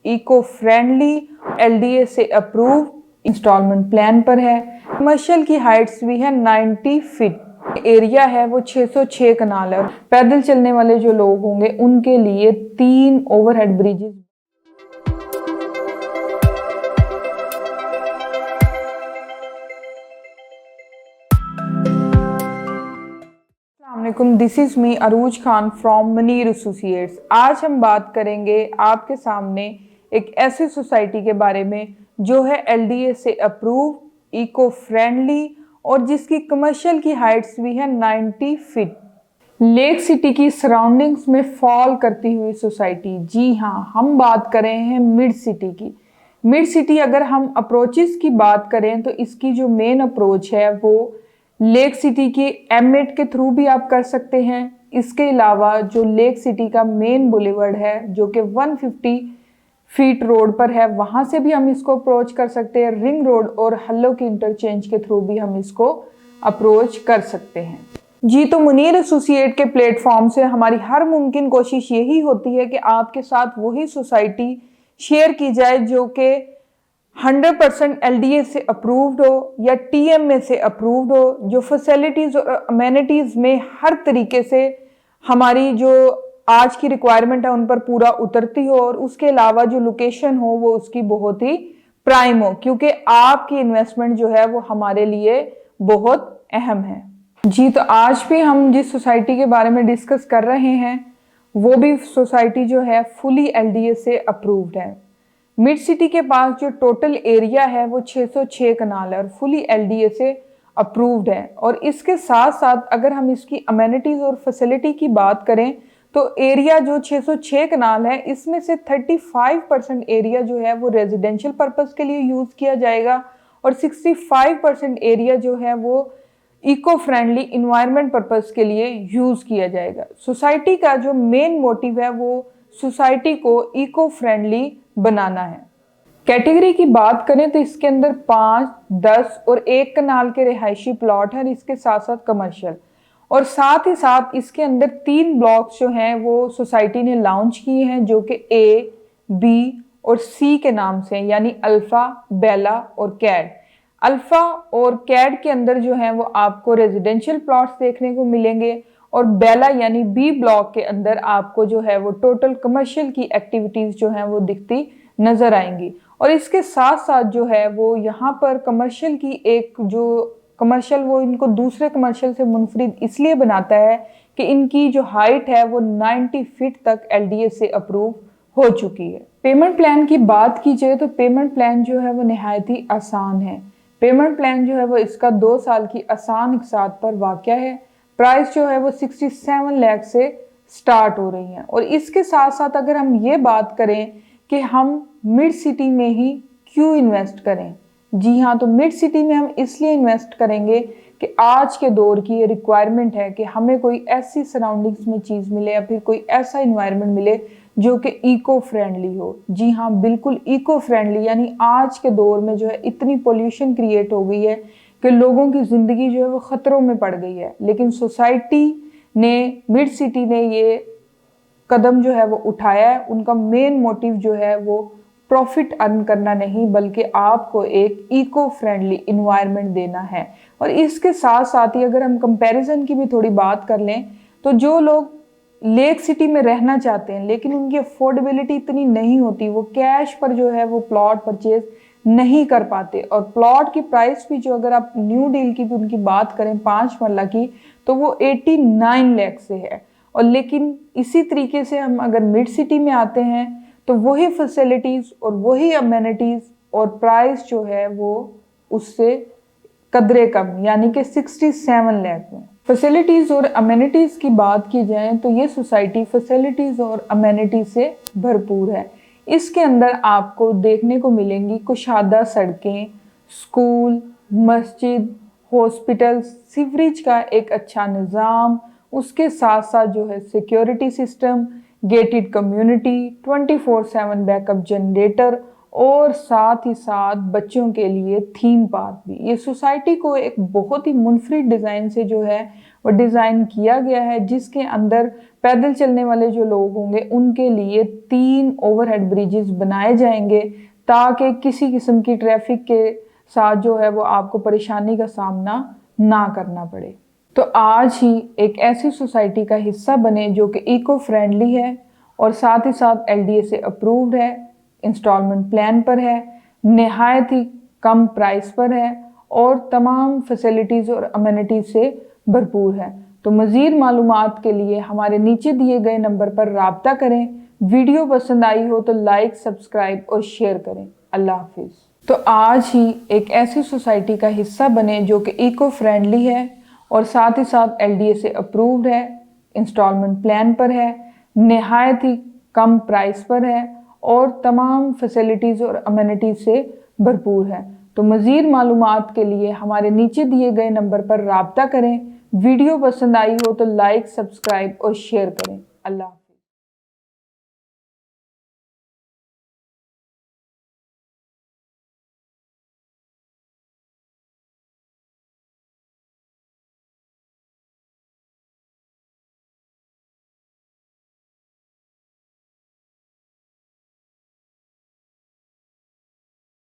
Eco friendly, LDA से approve instalment plan पर है। कमर्शियल की हाइट्स भी है 90 फीट। एरिया है वो 606 कनाल है। पैदल चलने वाले जो लोग होंगे उनके लिए 3 overhead bridges. This is me Arooj Khan from Munir associates. आज हम बात करेंगे आपके सामने एक ऐसी सोसाइटी के बारे में जो है LDA से अप्रूव, इको फ्रेंडली और जिसकी कमर्शियल की हाइट्स भी है 90 फीट। लेक सिटी की सराउंडिंग्स में फॉल करती हुई सोसाइटी। जी हाँ, हम बात कर रहे हैं मिड सिटी की। मिड सिटी अगर हम अप्रोचेस की बात करें तो इसकी जो मेन अप्रोच है वो लेक सिटी के M8 के थ्रू भी आप कर सकते हैं। इसके अलावा जो लेक सिटी का मेन बुलेवर्ड है जो कि 150 फीट रोड पर है, वहां से भी हम इसको अप्रोच कर सकते हैं। रिंग रोड और हल्लो की इंटरचेंज के थ्रू भी हम इसको अप्रोच कर सकते हैं। जी, तो मुनीर एसोसिएट के प्लेटफॉर्म से हमारी हर मुमकिन कोशिश यही होती है कि आपके साथ वही सोसाइटी शेयर की जाए जो कि 100% LDA से अप्रूव्ड हो या TMA से अप्रूव्ड हो, जो फैसिलिटीज और अमेनिटीज में हर तरीके से हमारी जो आज की रिक्वायरमेंट है उन पर पूरा उतरती हो, और उसके अलावा जो लोकेशन हो वो उसकी बहुत ही प्राइम हो, क्योंकि आपकी इन्वेस्टमेंट जो है वो हमारे लिए बहुत अहम है। जी, तो आज भी हम जिस सोसाइटी के बारे में डिस्कस कर रहे हैं वो भी सोसाइटी जो है फुली LDA से अप्रूव्ड है। मिड सिटी के पास जो टोटल एरिया है वो 606 कनाल है और फुली LDA से अप्रूव्ड है। और इसके साथ साथ अगर हम इसकी अमेनिटीज और फैसिलिटी की बात करें तो एरिया जो 606 कनाल है इसमें से 35% एरिया जो है वो रेजिडेंशियल पर्पस के लिए यूज किया जाएगा और 65% एरिया जो है वो इको फ्रेंडली इन्वायरमेंट पर्पस के लिए यूज किया जाएगा। सोसाइटी का जो मेन मोटिव है वो सोसाइटी को इको फ्रेंडली बनाना है। कैटेगरी की बात करें तो इसके अंदर 5, 10 और 1 कनाल के रिहायशी प्लॉट हैं, इसके साथ साथ कमर्शियल, और साथ ही साथ इसके अंदर 3 ब्लॉक्स जो हैं वो सोसाइटी ने लॉन्च किए हैं जो कि A, B और C के नाम से, यानी अल्फा, बेला और कैड। अल्फा और कैड के अंदर जो है वो आपको रेजिडेंशियल प्लॉट्स देखने को मिलेंगे और बेला यानी B ब्लॉक के अंदर आपको जो है वो टोटल कमर्शियल की एक्टिविटीज जो है वो दिखती नजर आएंगी। और इसके साथ साथ जो है वो यहाँ पर कमर्शियल की एक जो कमर्शियल वो इनको दूसरे कमर्शियल से मुनफरिद इसलिए बनाता है कि इनकी जो हाइट है वो 90 फीट तक LDA से अप्रूव हो चुकी है। पेमेंट प्लान की बात की जाए तो पेमेंट प्लान जो है वो निहायत ही आसान है। पेमेंट प्लान जो है वो इसका 2 साल की आसान इकसात पर वाक़या है। प्राइस जो है वो 67 लाख से स्टार्ट हो रही है। और इसके साथ साथ अगर हम ये बात करें कि हम मिड सिटी में ही क्यों इन्वेस्ट करें, जी हाँ, तो मिड सिटी में हम इसलिए इन्वेस्ट करेंगे कि आज के दौर की ये रिक्वायरमेंट है कि हमें कोई ऐसी सराउंडिंग्स में चीज़ मिले या फिर कोई ऐसा इन्वायरमेंट मिले जो कि इको फ्रेंडली हो। जी हाँ, बिल्कुल इको फ्रेंडली, यानी आज के दौर में जो है इतनी पोल्यूशन क्रिएट हो गई है कि लोगों की ज़िंदगी जो है वो ख़तरों में पड़ गई है। लेकिन सोसाइटी ने, मिड सिटी ने ये कदम जो है वो उठाया है। उनका मेन मोटिव जो है वो प्रॉफिट अर्न करना नहीं बल्कि आपको एक इको फ्रेंडली इन्वायरमेंट देना है। और इसके साथ साथ ही अगर हम कंपैरिजन की भी थोड़ी बात कर लें तो जो लोग लेक सिटी में रहना चाहते हैं लेकिन उनकी अफोर्डेबिलिटी इतनी नहीं होती, वो कैश पर जो है वो प्लॉट परचेज नहीं कर पाते, और प्लॉट की प्राइस भी जो अगर आप न्यू डील की भी उनकी बात करें 5 मरला की तो वो 89 लाख से है। और लेकिन इसी तरीके से हम अगर मिड सिटी में आते हैं तो वही फैसिलिटीज और वही अमेनिटीज और प्राइस जो है वो उससे कदरे कम, यानी कि 67 लाख में। फैसिलिटीज और अमेनिटीज की बात की जाए तो ये सोसाइटी फैसिलिटीज और अमेनिटीज से भरपूर है। इसके अंदर आपको देखने को मिलेंगी कुशादा सड़कें, स्कूल, मस्जिद, हॉस्पिटल, सीवरेज का एक अच्छा निज़ाम, उसके साथ साथ जो है security system, gated community, 24/7 backup generator और साथ ही साथ बच्चों के लिए थीम पार्क भी। ये सोसाइटी को एक बहुत ही मुनफरिद डिज़ाइन से जो है वो डिज़ाइन किया गया है, जिसके अंदर पैदल चलने वाले जो लोग होंगे उनके लिए 3 ओवरहेड ब्रिजेस बनाए जाएंगे ताकि किसी किस्म की ट्रैफिक के साथ जो है वो आपको परेशानी का सामना ना करना पड़े। तो आज ही एक ऐसी सोसाइटी का हिस्सा बने जो कि इको फ्रेंडली है और साथ ही साथ LDA से अप्रूव्ड है, इंस्टॉलमेंट प्लान पर है, नहायत ही कम प्राइस पर है और तमाम फैसिलिटीज़ और अमेनिटीज़ से भरपूर है। तो मज़ीद मालूमात के लिए हमारे नीचे दिए गए नंबर पर राब्ता करें। वीडियो पसंद आई हो तो लाइक, सब्सक्राइब और शेयर करें। अल्लाह हाफिज़। तो आज ही एक ऐसी सोसाइटी का हिस्सा बने जो कि इको फ्रेंडली है और साथ ही साथ LDA से अप्रूव्ड है, इंस्टॉलमेंट प्लान पर है, नहायत ही कम प्राइस पर है और तमाम फैसिलिटीज़ और अमेनिटीज़ से भरपूर है। तो मज़ीद मालूमात के लिए हमारे नीचे दिए गए नंबर पर राब्ता करें। वीडियो पसंद आई हो तो लाइक, सब्सक्राइब और शेयर करें। अल्लाह।